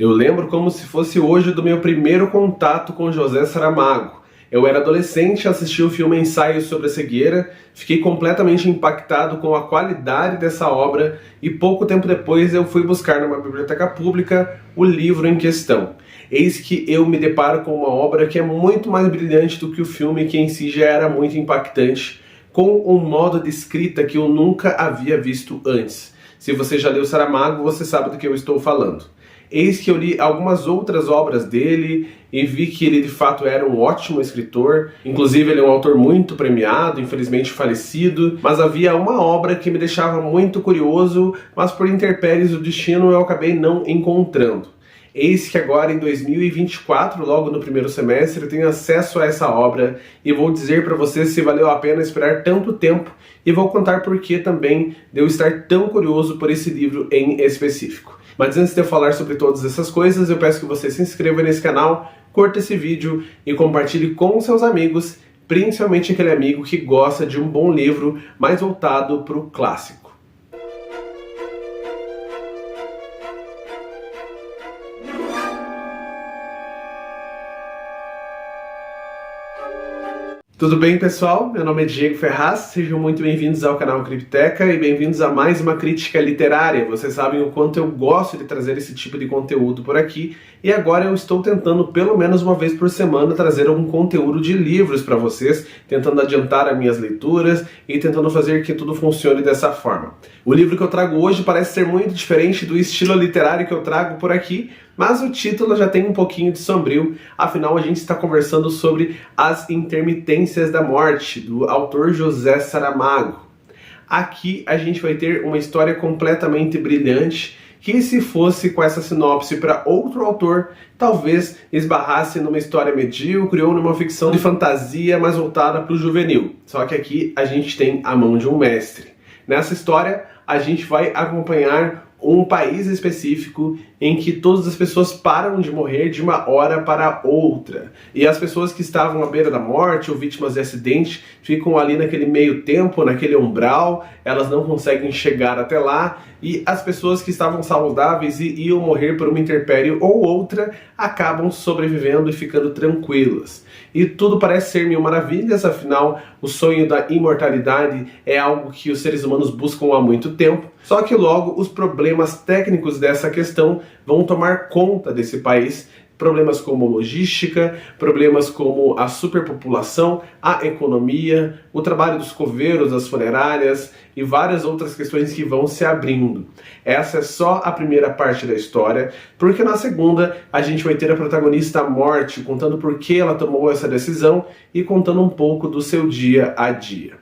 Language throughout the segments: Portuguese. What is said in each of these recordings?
Eu lembro como se fosse hoje do meu primeiro contato com José Saramago. Eu era adolescente, assisti o filme Ensaio sobre a Cegueira, fiquei completamente impactado com a qualidade dessa obra e pouco tempo depois eu fui buscar numa biblioteca pública o livro em questão. Eis que eu me deparo com uma obra que é muito mais brilhante do que o filme, que em si já era muito impactante, com um modo de escrita que eu nunca havia visto antes. Se você já leu Saramago, você sabe do que eu estou falando. Eis que eu li algumas outras obras dele e vi que ele de fato era um ótimo escritor. Inclusive ele é um autor muito premiado, infelizmente falecido. Mas havia uma obra que me deixava muito curioso, mas por intempéries do destino eu acabei não encontrando. Eis que agora em 2024, logo no primeiro semestre, eu tenho acesso a essa obra e vou dizer para vocês se valeu a pena esperar tanto tempo e vou contar por que também de eu estar tão curioso por esse livro em específico. Mas antes de eu falar sobre todas essas coisas, eu peço que você se inscreva nesse canal, curta esse vídeo e compartilhe com seus amigos, principalmente aquele amigo que gosta de um bom livro mais voltado para o clássico. Tudo bem, pessoal? Meu nome é Diego Ferraz, sejam muito bem-vindos ao canal Cripteca e bem-vindos a mais uma crítica literária. Vocês sabem o quanto eu gosto de trazer esse tipo de conteúdo por aqui e agora eu estou tentando pelo menos uma vez por semana trazer algum conteúdo de livros para vocês, tentando adiantar as minhas leituras e tentando fazer que tudo funcione dessa forma. O livro que eu trago hoje parece ser muito diferente do estilo literário que eu trago por aqui, mas o título já tem um pouquinho de sombrio, afinal a gente está conversando sobre As Intermitências da Morte, do autor José Saramago. Aqui a gente vai ter uma história completamente brilhante, que se fosse com essa sinopse para outro autor, talvez esbarrasse numa história medíocre ou numa ficção de fantasia mais voltada para o juvenil. Só que aqui a gente tem a mão de um mestre. Nessa história a gente vai acompanhar um país específico em que todas as pessoas param de morrer de uma hora para outra. E as pessoas que estavam à beira da morte ou vítimas de acidente ficam ali naquele meio tempo, naquele umbral, elas não conseguem chegar até lá, e as pessoas que estavam saudáveis e iam morrer por uma intempérie ou outra acabam sobrevivendo e ficando tranquilas. E tudo parece ser mil maravilhas, afinal o sonho da imortalidade é algo que os seres humanos buscam há muito tempo, só que logo os problemas técnicos dessa questão vão tomar conta desse país. Problemas como logística, problemas como a superpopulação, a economia, o trabalho dos coveiros, das funerárias e várias outras questões que vão se abrindo. Essa é só a primeira parte da história, porque na segunda a gente vai ter a protagonista Morte contando por que ela tomou essa decisão e contando um pouco do seu dia a dia.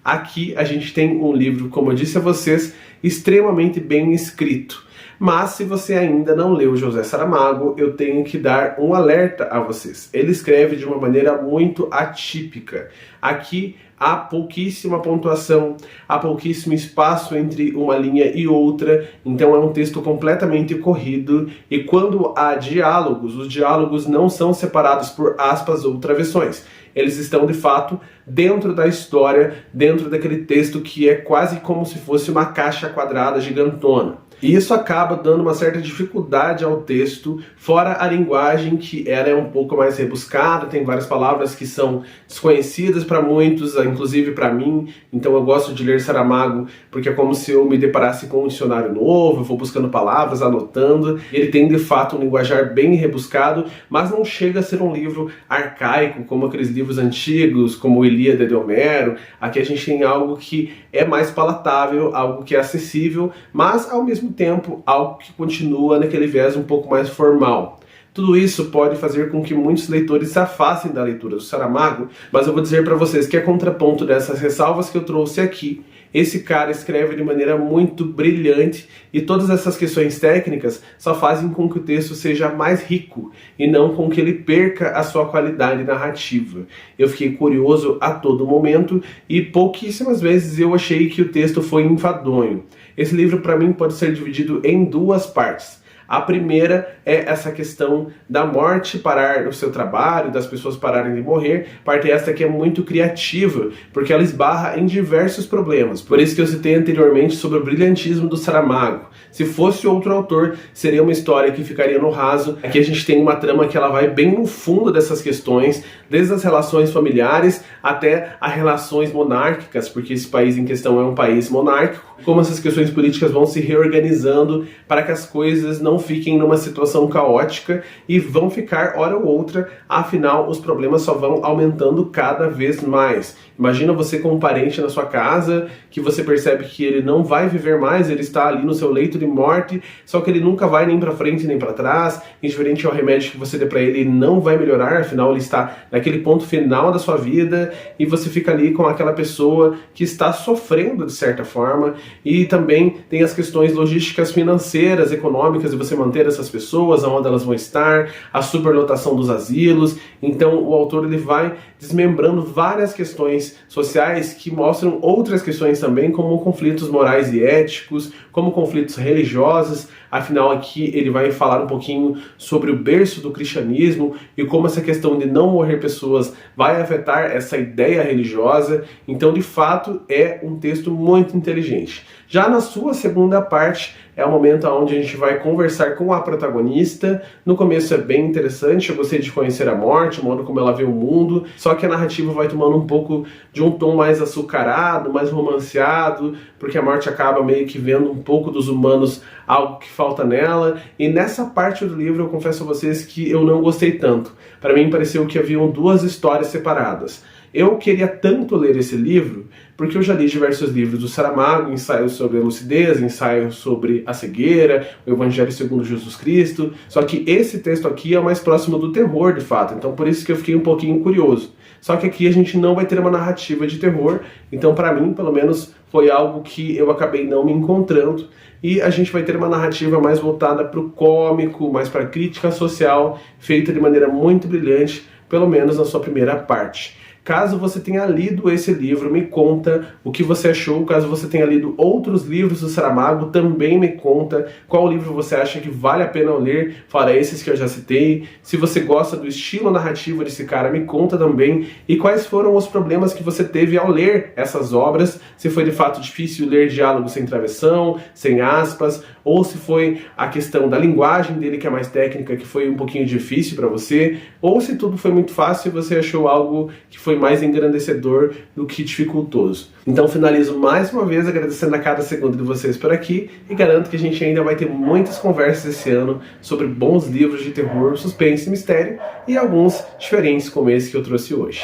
Aqui a gente tem um livro, como eu disse a vocês, extremamente bem escrito. Mas se você ainda não leu José Saramago, eu tenho que dar um alerta a vocês. Ele escreve de uma maneira muito atípica. Aqui há pouquíssima pontuação, há pouquíssimo espaço entre uma linha e outra, então é um texto completamente corrido, e quando há diálogos, os diálogos não são separados por aspas ou travessões. Eles estão, de fato, dentro da história, dentro daquele texto que é quase como se fosse uma caixa quadrada gigantona. E isso acaba dando uma certa dificuldade ao texto, fora a linguagem, que ela é um pouco mais rebuscada, tem várias palavras que são desconhecidas para muitos, inclusive para mim. Então eu gosto de ler Saramago porque é como se eu me deparasse com um dicionário novo, eu vou buscando palavras, anotando. Ele tem de fato um linguajar bem rebuscado, mas não chega a ser um livro arcaico, como aqueles livros antigos, como o Ilíada de Homero. Aqui a gente tem algo que é mais palatável, algo que é acessível, mas ao mesmo tempo algo que continua naquele viés um pouco mais formal. Tudo isso pode fazer com que muitos leitores se afastem da leitura do Saramago, mas eu vou dizer para vocês que a contraponto dessas ressalvas que eu trouxe aqui, esse cara escreve de maneira muito brilhante e todas essas questões técnicas só fazem com que o texto seja mais rico e não com que ele perca a sua qualidade narrativa. Eu fiquei curioso a todo momento e pouquíssimas vezes eu achei que o texto foi enfadonho. Esse livro para mim pode ser dividido em duas partes. A primeira é essa questão da morte parar o seu trabalho, das pessoas pararem de morrer, parte esta que é muito criativa, porque ela esbarra em diversos problemas. Por isso que eu citei anteriormente sobre o brilhantismo do Saramago. Se fosse outro autor, seria uma história que ficaria no raso. Aqui a gente tem uma trama que ela vai bem no fundo dessas questões, desde as relações familiares até as relações monárquicas, porque esse país em questão é um país monárquico, como essas questões políticas vão se reorganizando para que as coisas não fiquem numa situação caótica e vão ficar hora ou outra, afinal os problemas só vão aumentando cada vez mais. Imagina você com um parente na sua casa, que você percebe que ele não vai viver mais, ele está ali no seu leito de morte, só que ele nunca vai nem para frente nem para trás, indiferente ao remédio que você dê para ele, ele não vai melhorar, afinal ele está naquele ponto final da sua vida, e você fica ali com aquela pessoa que está sofrendo de certa forma. E também tem as questões logísticas financeiras, econômicas, de você manter essas pessoas, aonde elas vão estar, a superlotação dos asilos. Então o autor ele vai desmembrando várias questões sociais que mostram outras questões também, como conflitos morais e éticos, como conflitos religiosos. Afinal, aqui ele vai falar um pouquinho sobre o berço do cristianismo e como essa questão de não morrer pessoas vai afetar essa ideia religiosa. Então, de fato, é um texto muito inteligente. Já na sua segunda parte, é o momento onde a gente vai conversar com a protagonista. No começo é bem interessante, eu gostei de conhecer a morte, o modo como ela vê o mundo, só que a narrativa vai tomando um pouco de um tom mais açucarado, mais romanceado, porque a morte acaba meio que vendo um pouco dos humanos algo que falta nela, e nessa parte do livro eu confesso a vocês que eu não gostei tanto. Para mim pareceu que haviam duas histórias separadas. Eu queria tanto ler esse livro, porque eu já li diversos livros do Saramago, ensaios sobre a lucidez, ensaios sobre a cegueira, o Evangelho segundo Jesus Cristo, só que esse texto aqui é o mais próximo do terror, de fato, então por isso que eu fiquei um pouquinho curioso. Só que aqui a gente não vai ter uma narrativa de terror, então para mim, pelo menos, foi algo que eu acabei não me encontrando, e a gente vai ter uma narrativa mais voltada para o cômico, mais para a crítica social, feita de maneira muito brilhante, pelo menos na sua primeira parte. Caso você tenha lido esse livro, me conta o que você achou. Caso você tenha lido outros livros do Saramago, também me conta qual livro você acha que vale a pena ler, fora esses que eu já citei. Se você gosta do estilo narrativo desse cara, me conta também. E quais foram os problemas que você teve ao ler essas obras. Se foi de fato difícil ler diálogo sem travessão, sem aspas, ou se foi a questão da linguagem dele, que é mais técnica, que foi um pouquinho difícil para você, ou se tudo foi muito fácil e você achou algo que foi mais engrandecedor do que dificultoso. Então finalizo mais uma vez agradecendo a cada segundo de vocês por aqui e garanto que a gente ainda vai ter muitas conversas esse ano sobre bons livros de terror, suspense e mistério e alguns diferentes como esse que eu trouxe hoje.